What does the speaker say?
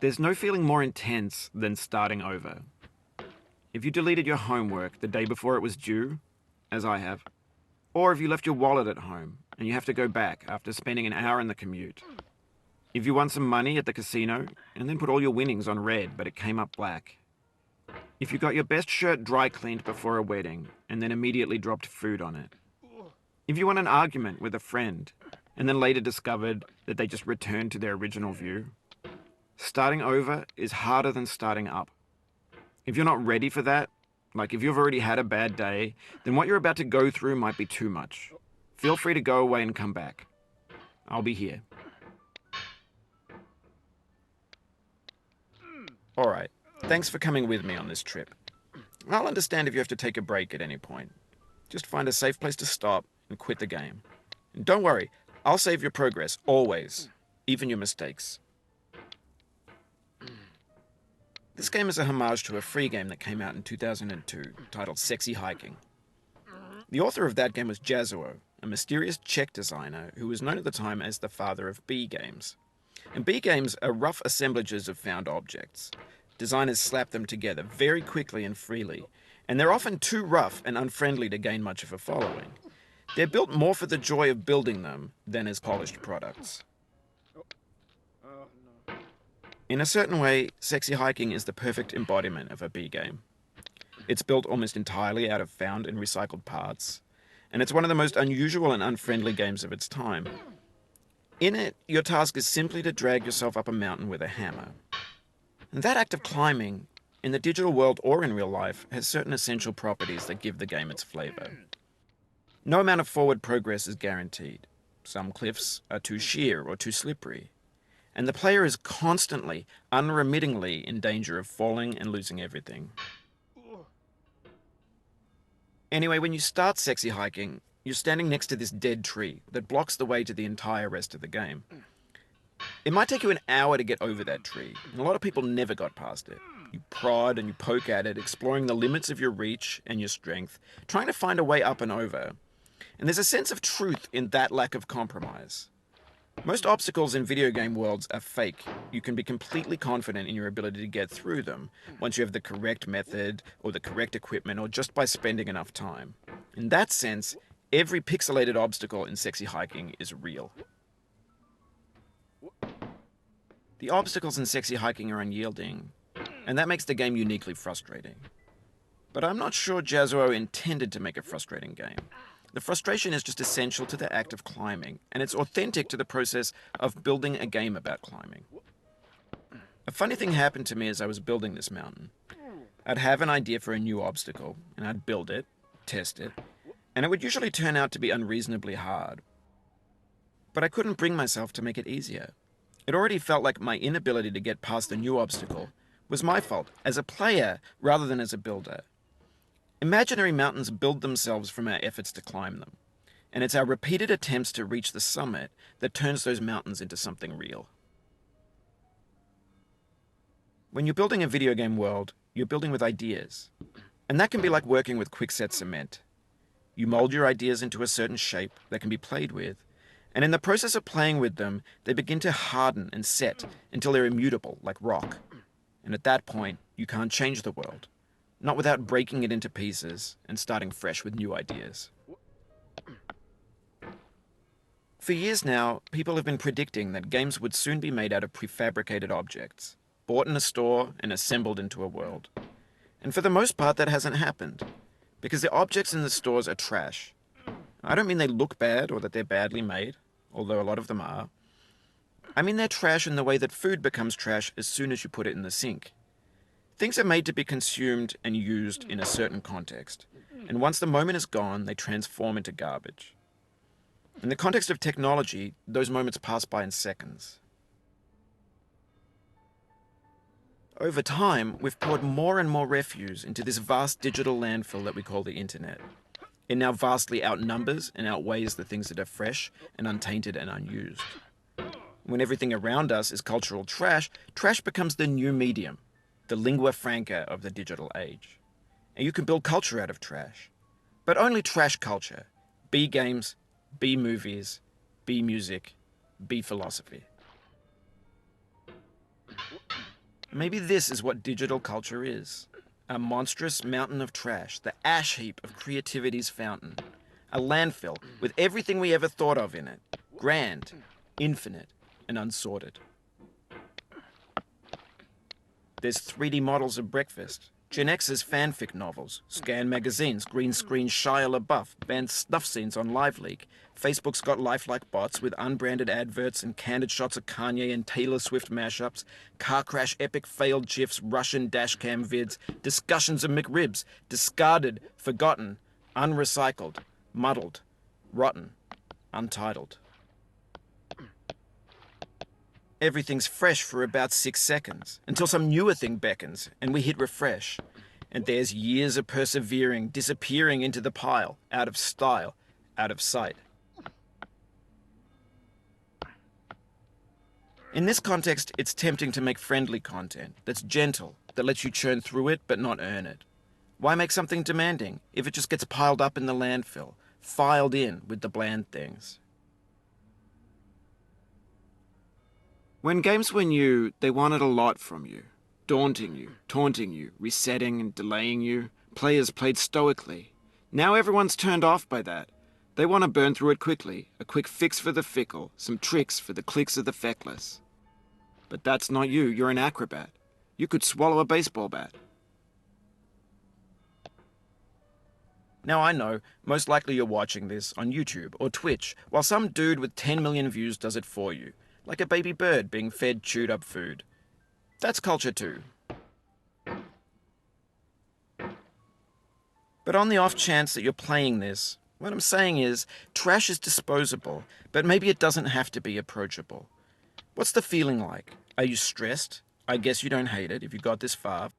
There's no feeling more intense than starting over. If you deleted your homework the day before it was due, as I have, or if you left your wallet at home and you have to go back after spending an hour in the commute. If you won some money at the casino and then put all your winnings on red but it came up black. If you got your best shirt dry cleaned before a wedding and then immediately dropped food on it. If you won an argument with a friend and then later discovered that they just returned to their original view. Starting over is harder than starting up. If you're not ready for that, like if you've already had a bad day, then what you're about to go through might be too much. Feel free to go away and come back. I'll be here. Alright, thanks for coming with me on this trip. I'll understand if you have to take a break at any point. Just find a safe place to stop and quit the game. And don't worry, I'll save your progress, always. Even your mistakes. This game is a homage to a free game that came out in 2002, titled Sexy Hiking. The author of that game was Jazzuo, a mysterious Czech designer who was known at the time as the father of B games. And B games are rough assemblages of found objects. Designers slap them together very quickly and freely, and they're often too rough and unfriendly to gain much of a following. They're built more for the joy of building them than as polished products. In a certain way, Sexy Hiking is the perfect embodiment of a B game. It's built almost entirely out of found and recycled parts, and it's one of the most unusual and unfriendly games of its time. In it, your task is simply to drag yourself up a mountain with a hammer. And that act of climbing, in the digital world or in real life, has certain essential properties that give the game its flavor. No amount of forward progress is guaranteed. Some cliffs are too sheer or too slippery. And the player is constantly, unremittingly in danger of falling and losing everything. Anyway, when you start Sexy Hiking, you're standing next to this dead tree that blocks the way to the entire rest of the game. It might take you an hour to get over that tree, and a lot of people never got past it. You prod and you poke at it, exploring the limits of your reach and your strength, trying to find a way up and over. And there's a sense of truth in that lack of compromise. Most obstacles in video game worlds are fake. You can be completely confident in your ability to get through them once you have the correct method or the correct equipment or just by spending enough time. In that sense, every pixelated obstacle in Sexy Hiking is real. The obstacles in Sexy Hiking are unyielding, and that makes the game uniquely frustrating. But I'm not sure Jazzuo intended to make a frustrating game. The frustration is just essential to the act of climbing, and it's authentic to the process of building a game about climbing. A funny thing happened to me as I was building this mountain. I'd have an idea for a new obstacle, and I'd build it, test it, and it would usually turn out to be unreasonably hard. But I couldn't bring myself to make it easier. It already felt like my inability to get past the new obstacle was my fault, as a player rather than as a builder. Imaginary mountains build themselves from our efforts to climb them, and it's our repeated attempts to reach the summit that turns those mountains into something real. When you're building a video game world, you're building with ideas, and that can be like working with quickset cement. You mold your ideas into a certain shape that can be played with, and in the process of playing with them, they begin to harden and set until they're immutable, like rock. And at that point, you can't change the world. Not without breaking it into pieces and starting fresh with new ideas. For years now, people have been predicting that games would soon be made out of prefabricated objects, bought in a store and assembled into a world. And for the most part, that hasn't happened, because the objects in the stores are trash. I don't mean they look bad or that they're badly made, although a lot of them are. I mean they're trash in the way that food becomes trash as soon as you put it in the sink. Things are made to be consumed and used in a certain context, and once the moment is gone, they transform into garbage. In the context of technology, those moments pass by in seconds. Over time, we've poured more and more refuse into this vast digital landfill that we call the internet. It now vastly outnumbers and outweighs the things that are fresh and untainted and unused. When everything around us is cultural trash, trash becomes the new medium, the lingua franca of the digital age. And you can build culture out of trash. But only trash culture. B games, B movies, B music, B philosophy. Maybe this is what digital culture is. A monstrous mountain of trash, the ash heap of creativity's fountain. A landfill with everything we ever thought of in it. Grand, infinite, and unsorted. There's 3D models of breakfast, Gen X's fanfic novels, scan magazines, green screen Shia LaBeouf, banned snuff scenes on LiveLeak. Facebook's got lifelike bots with unbranded adverts and candid shots of Kanye and Taylor Swift mashups, car crash epic failed GIFs, Russian dashcam vids, discussions of McRibs, discarded, forgotten, unrecycled, muddled, rotten, untitled. Everything's fresh for about 6 seconds, until some newer thing beckons, and we hit refresh. And there's years of persevering, disappearing into the pile, out of style, out of sight. In this context, it's tempting to make friendly content that's gentle, that lets you churn through it but not earn it. Why make something demanding if it just gets piled up in the landfill, filed in with the bland things? When games were new, they wanted a lot from you. Daunting you, taunting you, resetting and delaying you. Players played stoically. Now everyone's turned off by that. They want to burn through it quickly, a quick fix for the fickle, some tricks for the clicks of the feckless. But that's not you, you're an acrobat. You could swallow a baseball bat. Now I know, most likely you're watching this on YouTube or Twitch, while some dude with 10 million views does it for you. Like a baby bird being fed chewed up food. That's culture too. But on the off chance that you're playing this, what I'm saying is, trash is disposable, but maybe it doesn't have to be approachable. What's the feeling like? Are you stressed? I guess you don't hate it if you got this far.